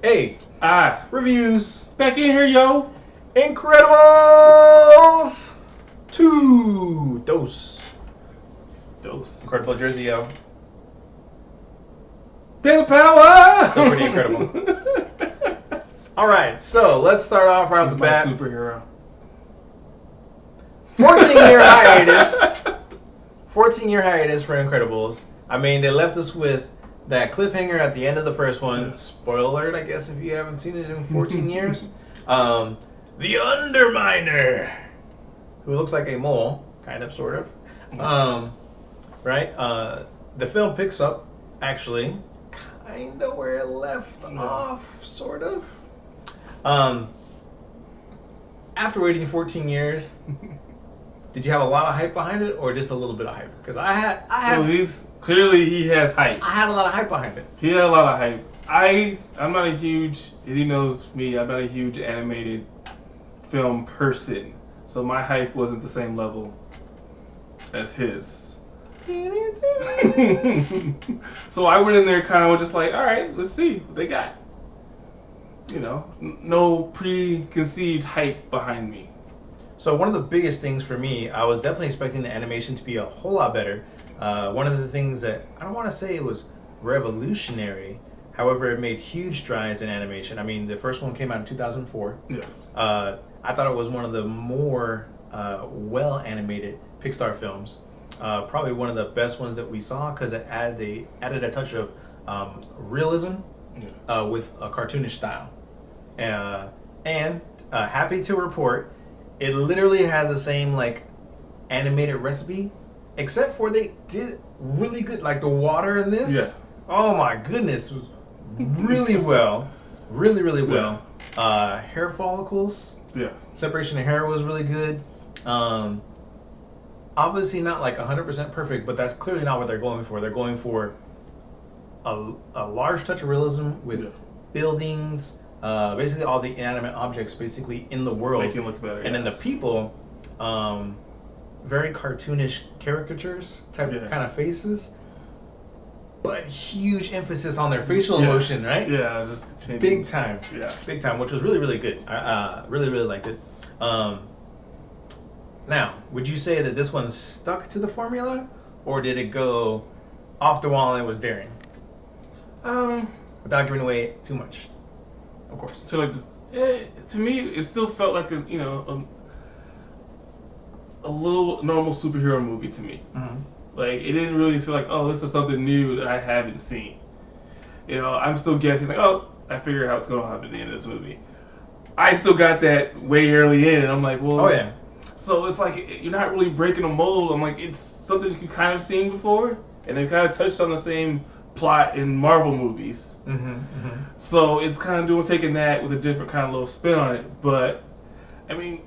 Hey, Ah, reviews. back in here, yo. Incredibles 2. Dose. Dose. Incredible jersey, yo. Pin power. Still pretty incredible. All right, so let's start off right off He's the my bat. superhero. 14-year hiatus. 14-year hiatus for Incredibles. I mean, they left us with that cliffhanger at the end of the first one. Spoiler alert, I guess, if you haven't seen it in 14 years. The Underminer, who looks like a mole, kind of, sort of. Right? The film picks up, actually, kind of where it left off, sort of. After waiting 14 years, did you have a lot of hype behind it, or just a little bit of hype? Because I had Clearly he has hype. I had a lot of hype behind it. He had a lot of hype. I'm not a huge, he knows me, I'm not a huge animated film person. So my hype wasn't the same level as his. So I went in there kind of just like, all right, let's see what they got. You know, no preconceived hype behind me. So one of the biggest things for me, I was definitely expecting the animation to be a whole lot better. One of the things that, I don't want to say it was revolutionary, however, it made huge strides in animation. I mean, the first one came out in 2004. Yeah. I thought it was one of the more well-animated Pixar films. Probably one of the best ones that we saw because it added a touch of realism with a cartoonish style. And happy to report, it literally has the same like animated recipe, except for they did really good. Like the water in this, oh my goodness, was really well, really well. Hair follicles, separation of hair was really good. Obviously not like 100% perfect, but that's clearly not what they're going for. They're going for a large touch of realism with buildings, basically all the inanimate objects basically in the world. Make it look better. And then the people, very cartoonish caricatures type kind of faces, but huge emphasis on their facial emotion, right? Yeah, just big time. Yeah, big time, which was really good. I really liked it. Now, would you say that this one stuck to the formula, or did it go off the wall and it was daring? Without giving away too much, of course. So like, to me, it still felt like a little normal superhero movie to me. Mm-hmm. Like it didn't really feel like, oh, this is something new that I haven't seen. I'm still guessing like, oh, I figure out what's going to happen at the end of this movie. I still got that way early in, and I'm like, well, oh yeah. So it's like you're not really breaking a mold. I'm like, it's something you've kind of seen before, and they kind of touched on the same plot in Marvel movies. So it's kind of taking that with a different kind of little spin on it. But I mean,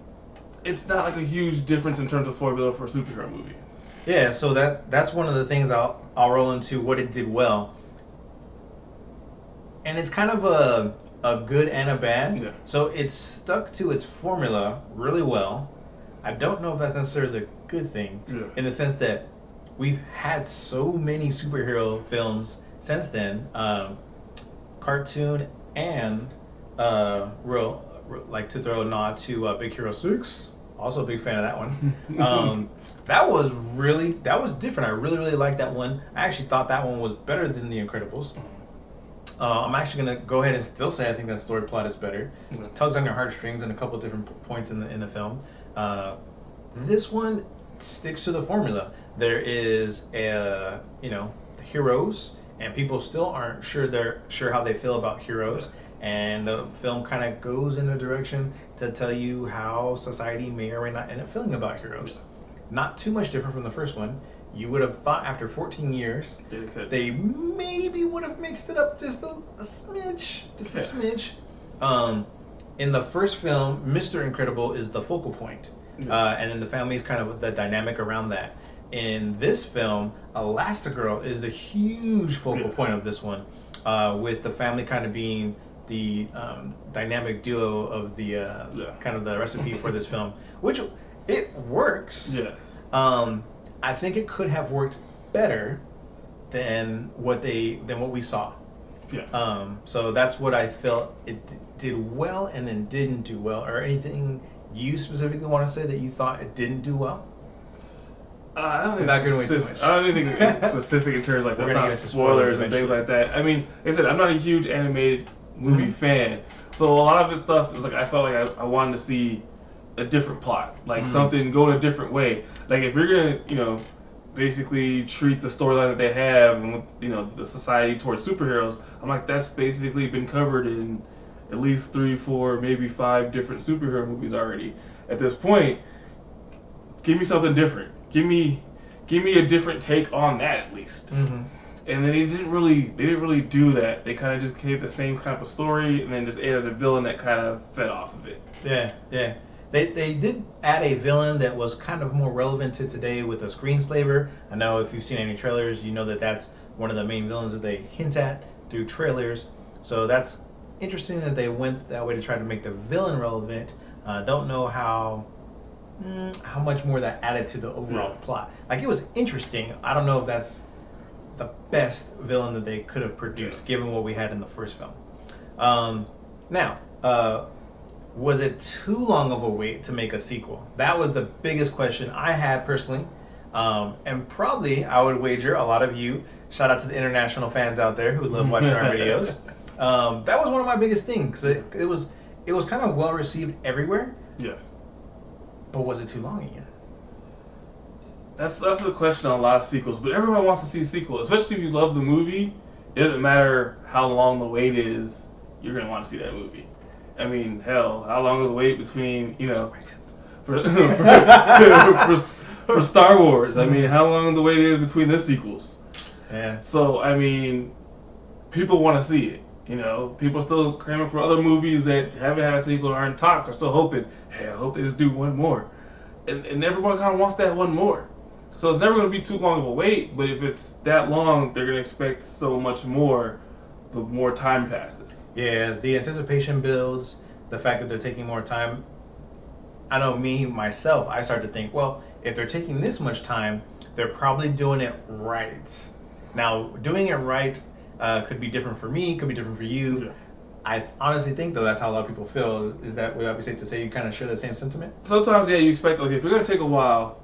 it's not like a huge difference in terms of formula for a superhero movie. Yeah, so that's one of the things I'll roll into what it did well. And it's kind of a good and a bad. Yeah. So it stuck to its formula really well. I don't know if that's necessarily a good thing in the sense that we've had so many superhero films since then, cartoon and real, like to throw a nod to Big Hero 6. Also a big fan of that one. That was different. I really liked that one. I actually thought that one was better than The Incredibles. I'm actually gonna go ahead and still say I think that story plot is better. It tugs on your heartstrings in a couple different points in the film. This one sticks to the formula. There is heroes, and people still aren't sure how they feel about heroes. And the film kind of goes in a direction to tell you how society may or may not end up feeling about heroes. Not too much different from the first one. You would have thought after 14 years, they maybe would have mixed it up just a smidge. Just a smidge. In the first film, Mr. Incredible is the focal point. And then the family is kind of the dynamic around that. In this film, Elastigirl is the huge focal point of this one, with the family kind of being the dynamic duo of the kind of the recipe for this film, which it works. I think it could have worked better than what we saw. So that's what I felt it did well and then didn't do well. Or anything you specifically want to say that you thought it didn't do well? I don't think Not giving away too much. I don't think it's specific in terms like that's not spoilers and things like that. I mean, like I said, I'm not a huge animated movie fan, so a lot of its stuff is like I felt like I wanted to see a different plot, like something go in a different way. Like if you're gonna, basically treat the storyline that they have and the society towards superheroes, I'm like that's basically been covered in at least 3, 4, maybe 5 different superhero movies already. At this point, give me something different. Give me a different take on that at least. And then they didn't really do that. They kind of just gave the same kind of story and then just added a villain that kind of fed off of it. Yeah. They did add a villain that was kind of more relevant to today with a screenslaver. I know if you've seen any trailers, you know that that's one of the main villains that they hint at through trailers. So that's interesting that they went that way to try to make the villain relevant. Don't know how much more that added to the overall plot. Like it was interesting. I don't know if that's the best villain that they could have produced, given what we had in the first film. Now, was it too long of a wait to make a sequel? That was the biggest question I had personally. And probably I would wager a lot of you, shout out to the international fans out there who love watching our videos. That was one of my biggest things. It was kind of well received everywhere. Yes. But was it too long, Ian? That's the question on a lot of sequels. But everyone wants to see a sequel, especially if you love the movie. It doesn't matter how long the wait is. You're gonna want to see that movie. I mean, hell, how long is the wait between for Star Wars? I mean, how long the wait is between the sequels? Yeah. So I mean, people want to see it. People are still cramming for other movies that haven't had a sequel or aren't talked. They're still hoping, hey, I hope they just do one more. And everyone kind of wants that one more. So it's never going to be too long of a wait, but if it's that long, they're going to expect so much more the more time passes. Yeah, the anticipation builds, the fact that they're taking more time. I know myself, I start to think, well, if they're taking this much time, they're probably doing it right. Now, doing it right could be different for me, could be different for you. Yeah. I honestly think, though, that's how a lot of people feel. Is that, would I be safe to say you kind of share the same sentiment? Sometimes, yeah, you expect, if you're going to take a while,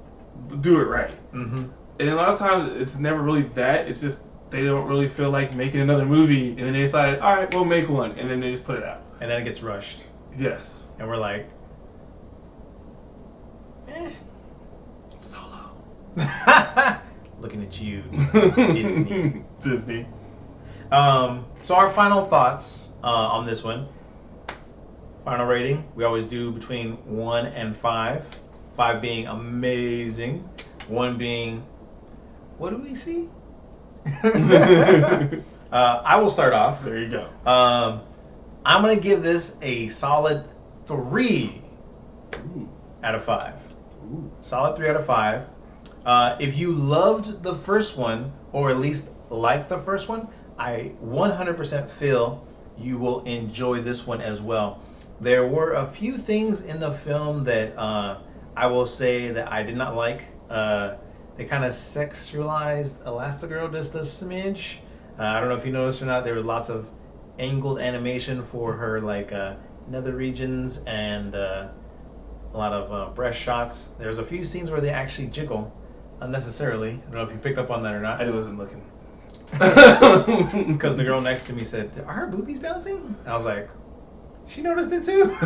do it right. Mm-hmm. And a lot of times, it's never really that. It's just they don't really feel like making another movie, and then they decided, all right, we'll make one, and then they just put it out. And then it gets rushed. Yes. And we're like, Solo. Looking at you, Disney. So our final thoughts on this one. Final rating, we always do between 1 and 5. 5 being amazing. 1 being, what do we see? I will start off. There you go. I'm going to give this a solid 3 out of 5. Ooh. Solid 3 out of 5. If you loved the first one, or at least liked the first one, I 100% feel you will enjoy this one as well. There were a few things in the film that I will say that I did not like. They kind of sexualized Elastigirl just a smidge. I don't know if you noticed or not, there was lots of angled animation for her nether regions and a lot of breast shots. There's a few scenes where they actually jiggle unnecessarily. I don't know if you picked up on that or not. I wasn't looking. Because the girl next to me said, "Are her boobies bouncing?" And I was like, she noticed it too.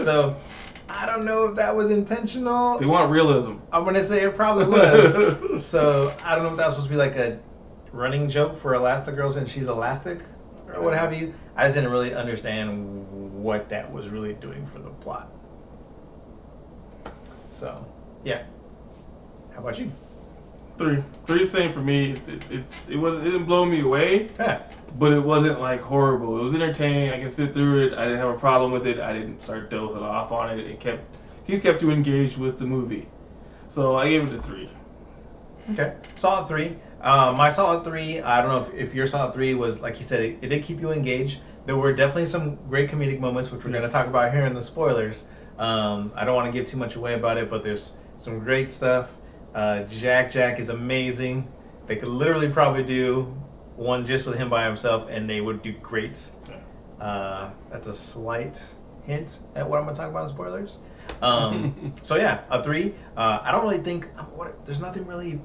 So I don't know if that was intentional. They want realism. I'm gonna say it probably was. So I don't know if that was supposed to be like a running joke for Elastigirl since she's elastic or what have you. I just didn't really understand what that was really doing for the plot. So yeah. How about you? 3. 3 same for me. It didn't blow me away, but it wasn't like horrible. It was entertaining. I can sit through it. I didn't have a problem with it. I didn't start dozing off on it. It kept you engaged with the movie. So I gave it a 3. Okay, solid 3. My solid 3. I don't know if your solid 3 was like you said. It did keep you engaged. There were definitely some great comedic moments, which we're going to talk about here in the spoilers. I don't want to give too much away about it, but there's some great stuff. Jack is amazing. They could literally probably do one just with him by himself, and they would do great. That's a slight hint at what I'm gonna talk about in spoilers. So yeah, a 3. I don't really think there's nothing really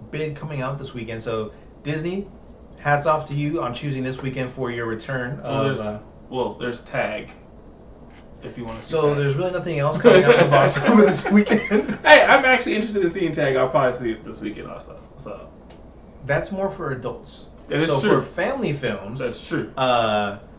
big coming out this weekend. So Disney, hats off to you on choosing this weekend for your return. There's Tag. If you want to see So Tag. there's really nothing else coming out of the box over this weekend. Hey, I'm actually interested in seeing Tag. I'll probably see it this weekend also. So that's more for adults. That is so true. for family films, That's true.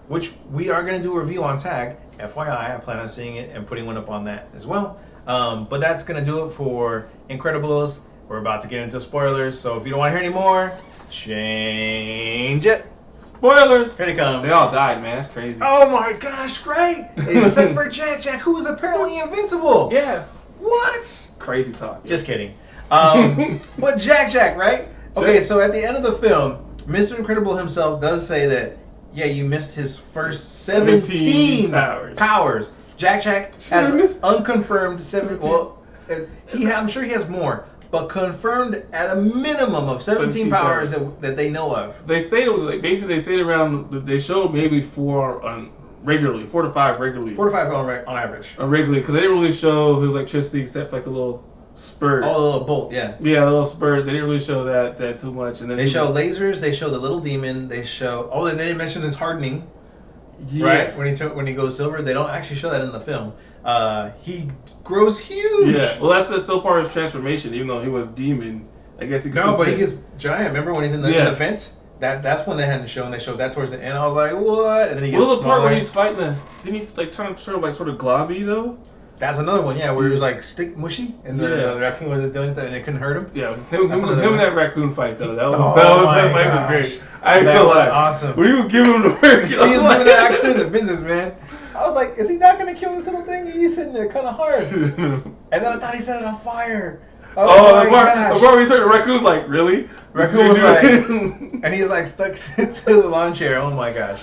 Which we are going to do a review on Tag. FYI, I plan on seeing it and putting one up on that as well. But that's going to do it for Incredibles. We're about to get into spoilers, so if you don't want to hear any more, change it. Spoilers! Here they come. They all died, man. That's crazy. Oh my gosh, great! Except for Jack, who is apparently invincible. Yes. What? Crazy talk. Just kidding. But Jack, right? Okay, so at the end of the film, Mr. Incredible himself does say that, yeah, you missed his first 17 powers. Jack has unconfirmed 7. Well, I'm sure he has more, but confirmed at a minimum of 17 powers that they know of. They say it was like basically they stayed around. They showed maybe 4 regularly, 4 to 5 regularly. 4 to 5 on average. Regularly, because they didn't really show his electricity except for like the little spurt. Oh, the little bolt, yeah. Yeah, the little spurt. They didn't really show that too much. And then they show lasers. They show the little demon. They show. Oh, and they didn't mention his hardening. Yeah. Right when he goes silver, they don't actually show that in the film. He grows huge. Yeah, well, that's still part of his transformation. Even though he was demon, I guess he could. No, but he gets giant. Remember when he's in the fence? That's when they hadn't shown. They showed that towards the end. I was like, what? And then he gets the smaller. part where he's fighting didn't he like turn sort of globby though? That's another one, yeah, where he was like stick mushy, and the raccoon was just doing stuff, and it couldn't hurt him. Yeah, him and that raccoon fight though. That fight was great. I feel like awesome. When he was giving him the work, he was giving that raccoon in the business, man. I was like, is he not gonna kill this little thing? He's hitting it kind of hard. And then I thought he set it on fire. Oh, the part where he turned the raccoon's like, really? Raccoon was like, and he's like stuck to the lawn chair. Oh my gosh.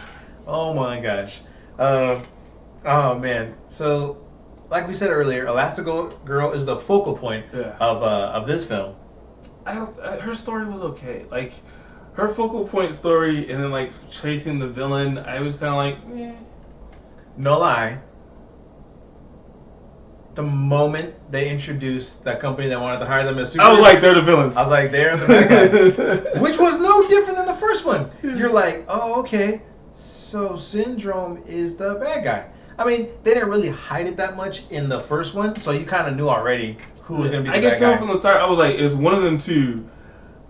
Oh man. So, like we said earlier, Elastigirl is the focal point of this film. Her story was okay. Like, her focal point story, and then like chasing the villain, I was kind of like, eh. No lie. The moment they introduced that company that wanted to hire them as super, I was like, they're the villains. I was like, they're the bad guys. Which was no different than the first one. You're like, oh, okay. So Syndrome is the bad guy. I mean, they didn't really hide it that much in the first one, so you kind of knew already who was going to be the bad guy. I could tell from the start, I was like, it's one of them two.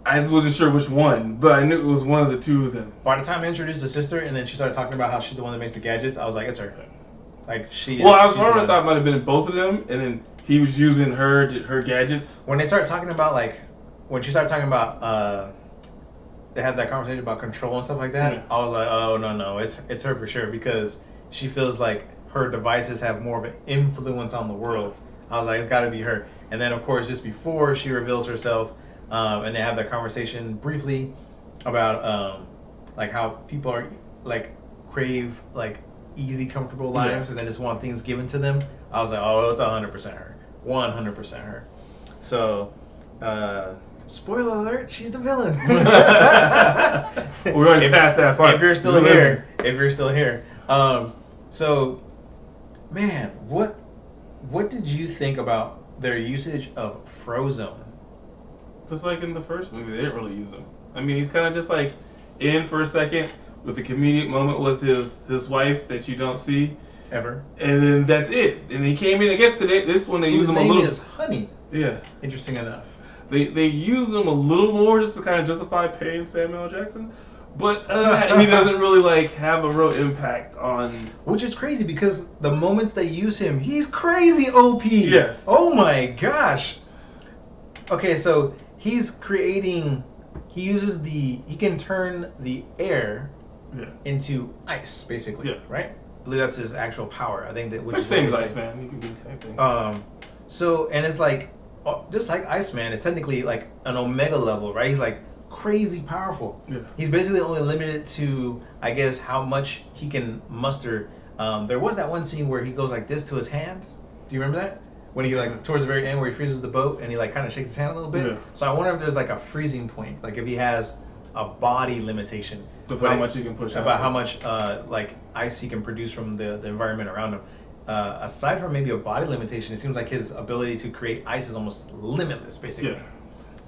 I just wasn't sure which one, but I knew it was one of the two of them. By the time I introduced the sister, and then she started talking about how she's the one that makes the gadgets, I was like, it's her. Like, she. Well, I thought it might have been both of them, and then he was using her gadgets. When they started talking about, when she started talking about, they had that conversation about control and stuff like that, I was like, oh, no, it's her for sure, because she feels like her devices have more of an influence on the world. I was like, it's got to be her. And then, of course, just before she reveals herself, and they have that conversation briefly about how people are crave easy, comfortable lives, and they just want things given to them. I was like, oh, it's 100% her, 100% her. So, spoiler alert, she's the villain. We're already past that part. If you're still here, so, man, what did you think about their usage of Frozone? Just like in the first movie, they didn't really use him. I mean, he's kind of just like in for a second with a comedic moment with his wife that you don't see ever, and then that's it. And he came in. I guess this one they use him a little. His name is Honey. Yeah. Interesting enough. They used him a little more just to kind of justify paying Samuel L. Jackson, but other than that, he doesn't really have a real impact on. Which is crazy because the moments they use him, he's crazy OP. Yes. Oh my gosh. Okay, so he's creating. He can turn the air into ice, basically. Yeah. Right? I believe that's his actual power. I think that. Which is same as Iceman. You can do the same thing. So and it's just like Iceman, it's technically like an Omega level, right? He's crazy powerful. Yeah. He's basically only limited to, I guess, how much he can muster. There was that one scene where he goes like this to his hands. Do you remember that? When he towards the very end where he freezes the boat and he kind of shakes his hand a little bit. Yeah. So I wonder if there's a freezing point, if he has a body limitation. Of how much he can push out. About how much like ice he can produce from the environment around him. Aside from maybe a body limitation, it seems like his ability to create ice is almost limitless, basically.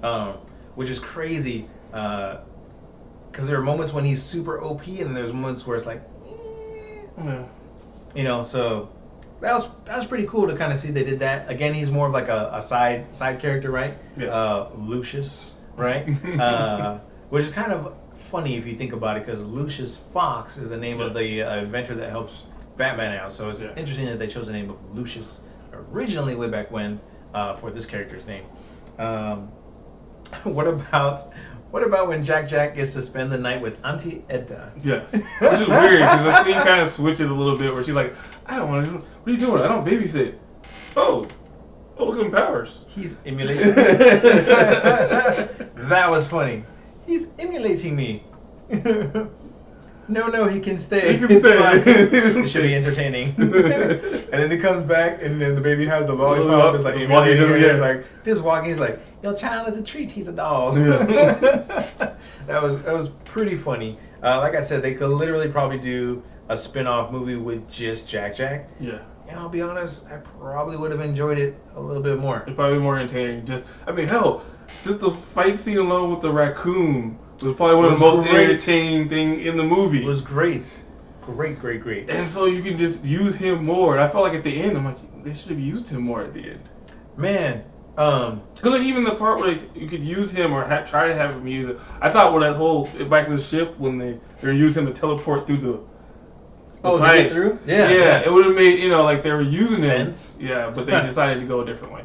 Yeah. Which is crazy, because there are moments when he's super OP, and there's moments where it's like, Yeah. you know. So that was pretty cool to kind of see they did that. Again, he's more of like a side character, right? Yeah. Lucius, right? Which is kind of funny if you think about it, because Lucius Fox is the name of the inventor that helps Batman out. So it's interesting that they chose the name of Lucius originally way back when for this character's name. What about when Jack gets to spend the night with Auntie Edda? Yes. Which is weird because the scene kind of switches a little bit where she's like, I don't want to. What are you doing? I don't babysit. Oh, look at him powers. He's emulating. That was funny. He's emulating me. No, he can stay. He can stay. It should be entertaining. And then he comes back, and then the baby has the lollipop. It's like emulating him. He's like just walking. He's like, your child is a treat. He's a doll. That was pretty funny. Like I said, they could literally probably do a spin-off movie with just Jack. Yeah. And I'll be honest, I probably would have enjoyed it a little bit more. It'd probably be more entertaining. Just the fight scene alone with the raccoon was probably one of the most entertaining thing in the movie. It was great. Great. And so you can just use him more. And I felt like at the end, I'm like, they should have used him more at the end. Man. Because like even the part where you could use him or try to have him use it. I thought with that whole back in the ship when they're going to use him to teleport through the to get through? Yeah. It would have made, like they were using sense. him. Yeah, but they decided to go a different way.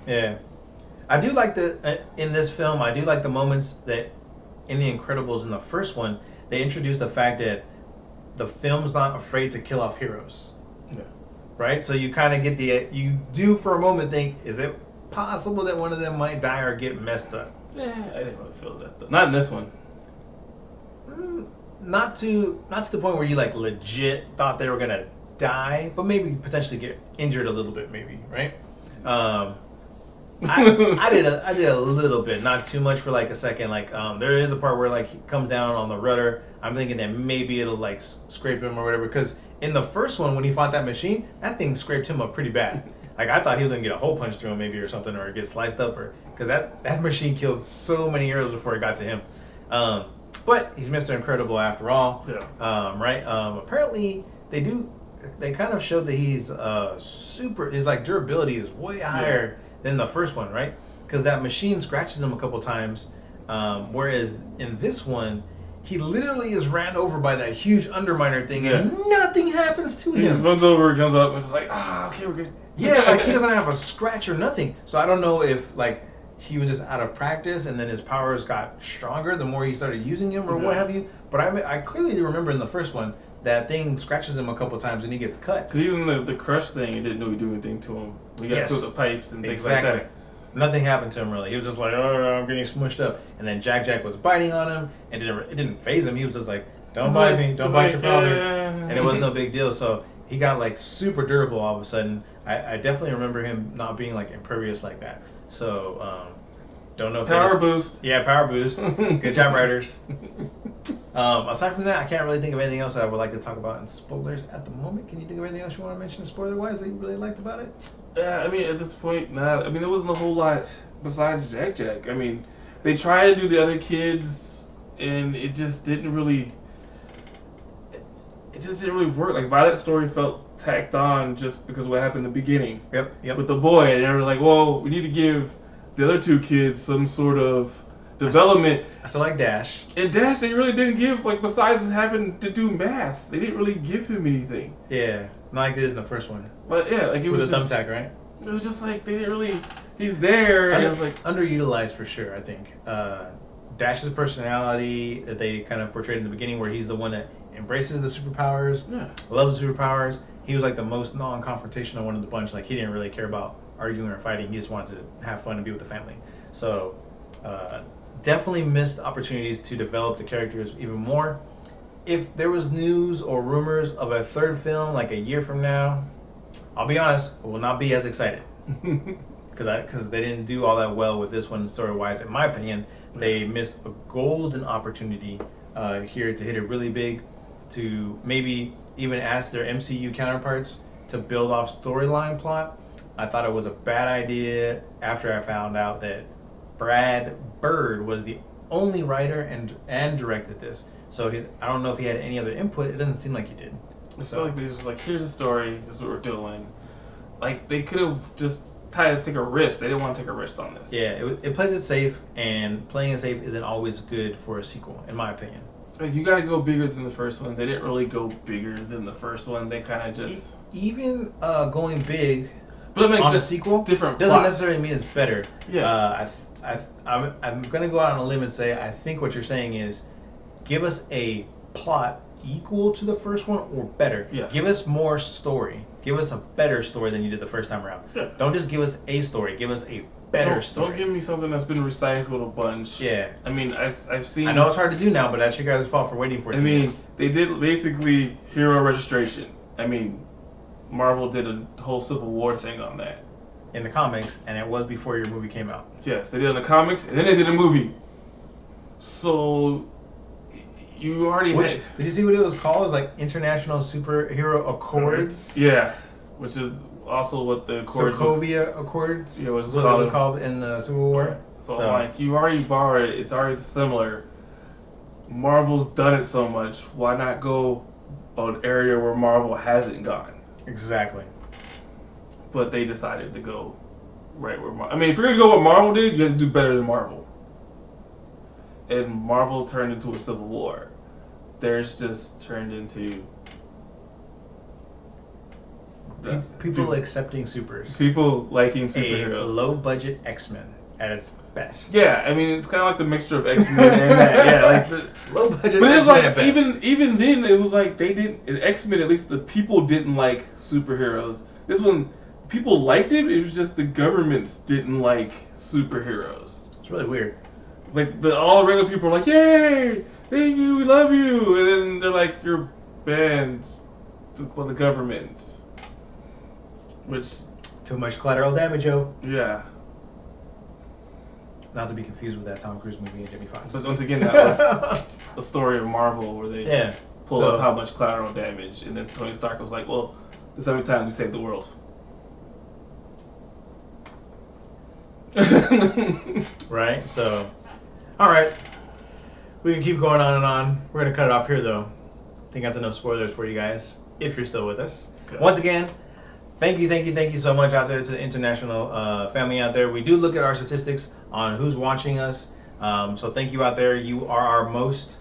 Yeah. I do like in this film, I do like the moments that in The Incredibles in the first one, they introduced the fact that the film's not afraid to kill off heroes. Yeah. Right? So you kind of get you do for a moment think, is it possible that one of them might die or get messed up? Yeah, I didn't really feel that though. Not in this one. Not to the point where you like legit thought they were gonna die, but maybe potentially get injured a little bit, maybe, right? I did a little bit, not too much for like a second. Like there is a part where like he comes down on the rudder. I'm thinking that maybe it'll like scrape him or whatever. Because in the first one, when he fought that machine, that thing scraped him up pretty bad. Like I thought he was gonna get a hole punch through him maybe or something, or get sliced up, or because that machine killed so many heroes before it got to him. But he's Mr. Incredible after all. Yeah. Right. Apparently they kind of showed that he's his like durability is way higher than the first one, right? Because that machine scratches him a couple times, whereas in this one, he literally is ran over by that huge underminer thing, and nothing happens to him. He runs over, comes up, and it's like, okay, we're good. Yeah, like he doesn't have a scratch or nothing. So I don't know if like he was just out of practice, and then his powers got stronger the more he started using him, or what have you. But I clearly remember in the first one, that thing scratches him a couple times and he gets cut. Because even the crush thing, it didn't really do anything to him. We got through the pipes and things like that. Nothing happened to him really. He was just like, I'm getting smushed up. And then Jack was biting on him, and it didn't phase him. He was just like, don't bite me, don't bite your father. And it was no big deal. So he got like super durable all of a sudden. I definitely remember him not being like impervious like that. So don't know if power boost. Yeah, power boost. Good job, writers. Aside from that, I can't really think of anything else that I would like to talk about in spoilers at the moment. Can you think of anything else you want to mention spoiler-wise that you really liked about it? Yeah, I mean, at this point, there wasn't a whole lot besides Jack. I mean, they tried to do the other kids, and it just didn't really work. Like, Violet's story felt tacked on just because of what happened in the beginning. Yep. With the boy, and they were like, well, we need to give the other two kids some sort of development. I still like Dash. And Dash, they really didn't give, like, besides having to do math, they didn't really give him anything. Yeah, not like they did in the first one. But yeah, like it was with a thumbtack, right? It was just like they didn't really. He's there, and it was like underutilized for sure. I think Dash's personality that they kind of portrayed in the beginning, where he's the one that embraces the superpowers, loves the superpowers. He was like the most non-confrontational one of the bunch. Like he didn't really care about arguing or fighting. He just wanted to have fun and be with the family. So definitely missed opportunities to develop the characters even more. If there was news or rumors of a third film like a year from now, I'll be honest, I will not be as excited. Because they didn't do all that well with this one story-wise, in my opinion. They missed a golden opportunity here to hit it really big, to maybe even ask their MCU counterparts to build off storyline plot. I thought it was a bad idea after I found out that Brad Bird was the only writer and directed this. So I don't know if he had any other input. It doesn't seem like he did. I feel like they just like, here's a story. This is what we're doing. Like they could have just tried to take a risk. They didn't want to take a risk on this. Yeah, it plays it safe, and playing it safe isn't always good for a sequel, in my opinion. Like, you got to go bigger than the first one. They didn't really go bigger than the first one. They kind of just even going big. But I mean, on just a sequel different doesn't plot. necessarily mean it's better. Yeah. I'm gonna go out on a limb and say I think what you're saying is give us a plot equal to the first one or better. Yeah. Give us more story. Give us a better story than you did the first time around. Yeah. Don't just give us a story. Give us a better story. Don't give me something that's been recycled a bunch. Yeah. I mean, I've seen. I know it's hard to do now, but that's your guys' fault for waiting for it. I mean, they did basically hero registration. I mean, Marvel did a whole Civil War thing on that. In the comics, and it was before your movie came out. Yes, they did it in the comics, and then they did a movie. So you already had. Did you see what it was called? It was like International Superhero Accords. Yeah, which is also what the Accords. Sokovia Accords. Yeah, was what it was called in the Civil War. So like, you already borrowed it. It's already similar. Marvel's done it so much. Why not go an area where Marvel hasn't gone? Exactly. But they decided to go right where Marvel. I mean, if you're gonna go what Marvel did, you have to do better than Marvel. And Marvel turned into a Civil War. Theirs just turned into people accepting supers. People liking superheroes. A low-budget X-Men at its best. Yeah, I mean, it's kind of like the mixture of X-Men and that. Yeah, like the low-budget. But it was X-Men like at best. even then it was like they didn't. In X-Men, at least the people didn't like superheroes. This one, people liked it. It was just the governments didn't like superheroes. It's really weird. Like all the regular people are like, "Yay, thank you, we love you," and then they're like, "You're banned by the government," which too much collateral damage, yo. Yeah. Not to be confused with that Tom Cruise movie and Jimmy Fox. But once again, that was the story of Marvel, where they pulled up how much collateral damage, and then Tony Stark was like, "Well, this every time we save the world." Right. So, all right, we can keep going on and on. We're gonna cut it off here, though. I think that's enough spoilers for you guys, if you're still with us. Okay. Once again, thank you so much out there to the international family out there. We do look at our statistics on who's watching us. So thank you out there. You are our most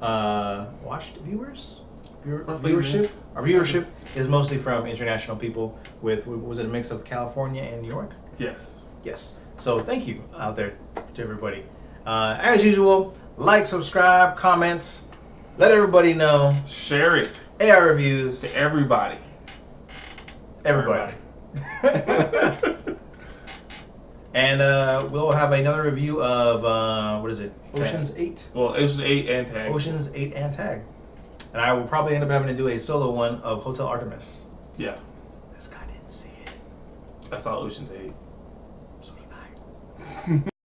watched viewers. Viewership. Our viewership is mostly from international people. Was it a mix of California and New York? Yes. Yes. So thank you out there to everybody. As usual, like, subscribe, comments, let everybody know. Share it. AR reviews. To everybody. Everybody. And we'll have another review of, what is it? Ocean's 8? Well, Ocean's 8 and Tag. Ocean's 8 and Tag. And I will probably end up having to do a solo one of Hotel Artemis. Yeah. This guy didn't see it. I saw Ocean's 8. So did